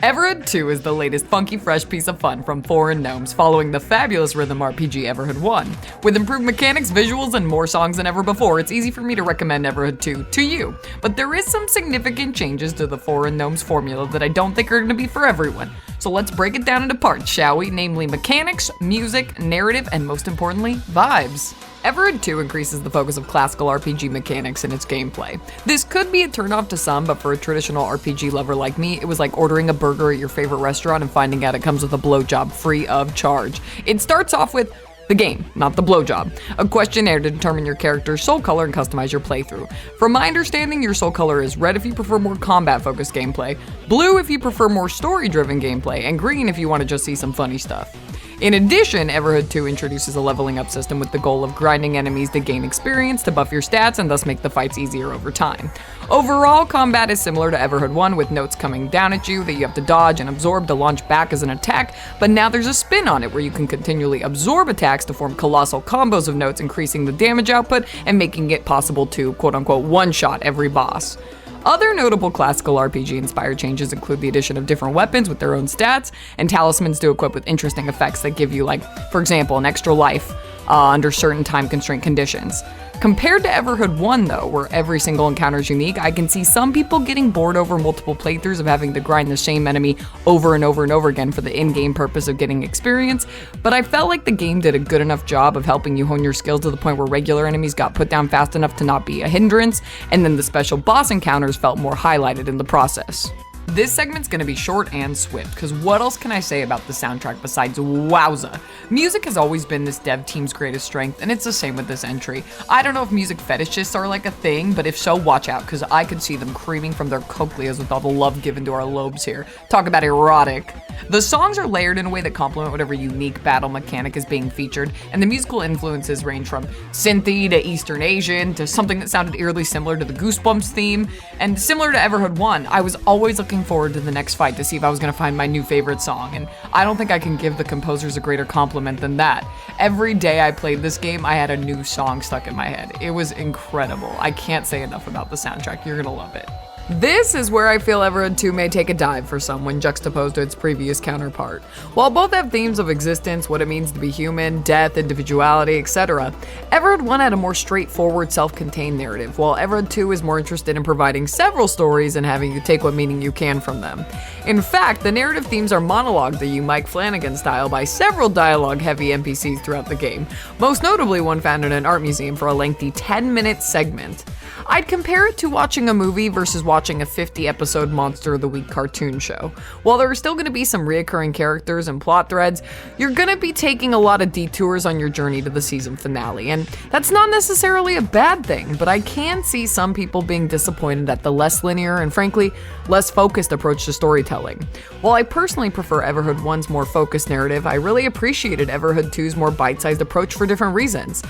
Everhood 2 is the latest funky fresh piece of fun from Foreign Gnomes following the fabulous rhythm RPG Everhood 1. With improved mechanics, visuals, and more songs than ever before, it's easy for me to recommend Everhood 2 to you. But there is some significant changes to the Foreign Gnomes formula that I don't think are going to be for everyone. So let's break it down into parts, shall we? Namely mechanics, music, narrative, and most importantly, vibes. Everhood 2 increases the focus of classical RPG mechanics in its gameplay. This could be a turnoff to some, but for a traditional RPG lover like me, it was like ordering a burger at your favorite restaurant and finding out it comes with a blowjob free of charge. It starts off with the game, not the blowjob. A questionnaire to determine your character's soul color and customize your playthrough. From my understanding, your soul color is red if you prefer more combat-focused gameplay, blue if you prefer more story-driven gameplay, and green if you want to just see some funny stuff. In addition, Everhood 2 introduces a leveling up system with the goal of grinding enemies to gain experience to buff your stats and thus make the fights easier over time. Overall, combat is similar to Everhood 1 with notes coming down at you that you have to dodge and absorb to launch back as an attack, but now there's a spin on it where you can continually absorb attacks to form colossal combos of notes, increasing the damage output and making it possible to quote-unquote one-shot every boss. Other notable classical RPG-inspired changes include the addition of different weapons with their own stats, and talismans to equip with interesting effects that give you, like, for example, an extra life under certain time-constraint conditions. Compared to Everhood 1, though, where every single encounter is unique, I can see some people getting bored over multiple playthroughs of having to grind the same enemy over and over and over again for the in-game purpose of getting experience, but I felt like the game did a good enough job of helping you hone your skills to the point where regular enemies got put down fast enough to not be a hindrance, and then the special boss encounters felt more highlighted in the process. This segment's gonna be short and swift, because what else can I say about the soundtrack besides wowza? Music has always been this dev team's greatest strength, and it's the same with this entry. I don't know if music fetishists are like a thing, but if so, watch out, because I could see them creaming from their cochleas with all the love given to our lobes here. Talk about erotic. The songs are layered in a way that complement whatever unique battle mechanic is being featured, and the musical influences range from synthy to Eastern Asian to something that sounded eerily similar to the Goosebumps theme, and similar to Everhood 1, I was always looking forward to the next fight to see if I was going to find my new favorite song, and I don't think I can give the composers a greater compliment than that. Every day I played this game, I had a new song stuck in my head. It was incredible. I can't say enough about the soundtrack. You're gonna love it. This is where I feel Everhood 2 may take a dive for some when juxtaposed to its previous counterpart. While both have themes of existence, what it means to be human, death, individuality, etc., Everhood 1 had a more straightforward, self-contained narrative, while Everhood 2 is more interested in providing several stories and having you take what meaning you can from them. In fact, the narrative themes are monologued to you Mike Flanagan style by several dialogue-heavy NPCs throughout the game, most notably one found in an art museum for a lengthy 10-minute segment. I'd compare it to watching a movie versus watching a 50-episode Monster of the Week cartoon show. While there are still going to be some reoccurring characters and plot threads, you're going to be taking a lot of detours on your journey to the season finale, and that's not necessarily a bad thing, but I can see some people being disappointed at the less linear and frankly, less focused approach to storytelling. While I personally prefer Everhood 1's more focused narrative, I really appreciated Everhood 2's more bite-sized approach for different reasons.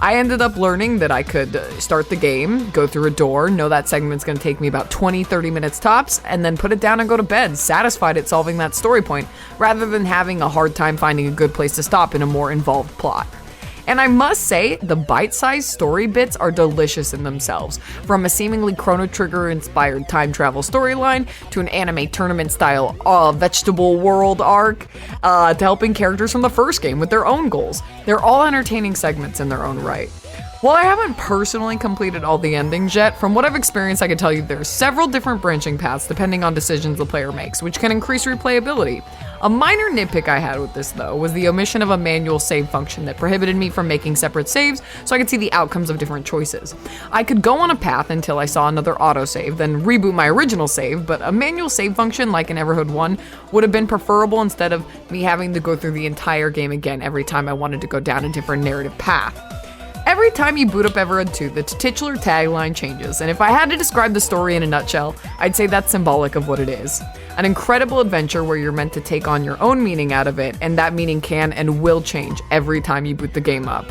I ended up learning that I could start the game, go through a door, know that segment's going to take me about 20-30 minutes tops, and then put it down and go to bed, satisfied at solving that story point, rather than having a hard time finding a good place to stop in a more involved plot. And I must say, the bite-sized story bits are delicious in themselves. From a seemingly Chrono Trigger-inspired time travel storyline, to an anime tournament-style vegetable world arc, to helping characters from the first game with their own goals. They're all entertaining segments in their own right. While I haven't personally completed all the endings yet, from what I've experienced I can tell you there are several different branching paths depending on decisions the player makes, which can increase replayability. A minor nitpick I had with this though was the omission of a manual save function that prohibited me from making separate saves so I could see the outcomes of different choices. I could go on a path until I saw another autosave, then reboot my original save, but a manual save function like in Everhood 1 would have been preferable instead of me having to go through the entire game again every time I wanted to go down a different narrative path. Every time you boot up Everhood 2, the titular tagline changes, and if I had to describe the story in a nutshell, I'd say that's symbolic of what it is. An incredible adventure where you're meant to take on your own meaning out of it, and that meaning can and will change every time you boot the game up.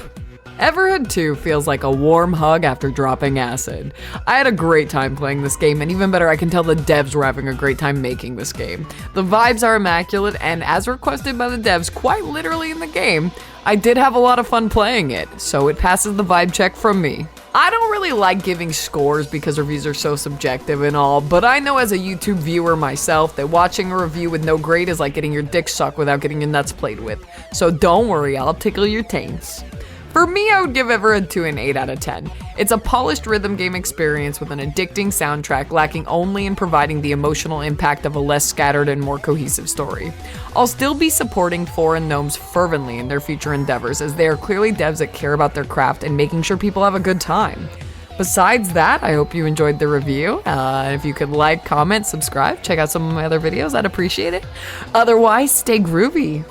Everhood 2 feels like a warm hug after dropping acid. I had a great time playing this game, and even better, I can tell the devs were having a great time making this game. The vibes are immaculate, and as requested by the devs quite literally in the game, I did have a lot of fun playing it, so it passes the vibe check from me. I don't really like giving scores because reviews are so subjective and all, but I know as a YouTube viewer myself that watching a review with no grade is like getting your dick sucked without getting your nuts played with. So don't worry, I'll tickle your taints. For me, I would give Everhood 2 an 8 out of 10. It's a polished rhythm game experience with an addicting soundtrack lacking only in providing the emotional impact of a less scattered and more cohesive story. I'll still be supporting Foreign Gnomes fervently in their future endeavors, as they are clearly devs that care about their craft and making sure people have a good time. Besides that, I hope you enjoyed the review. If you could like, comment, subscribe, check out some of my other videos, I'd appreciate it. Otherwise, stay groovy.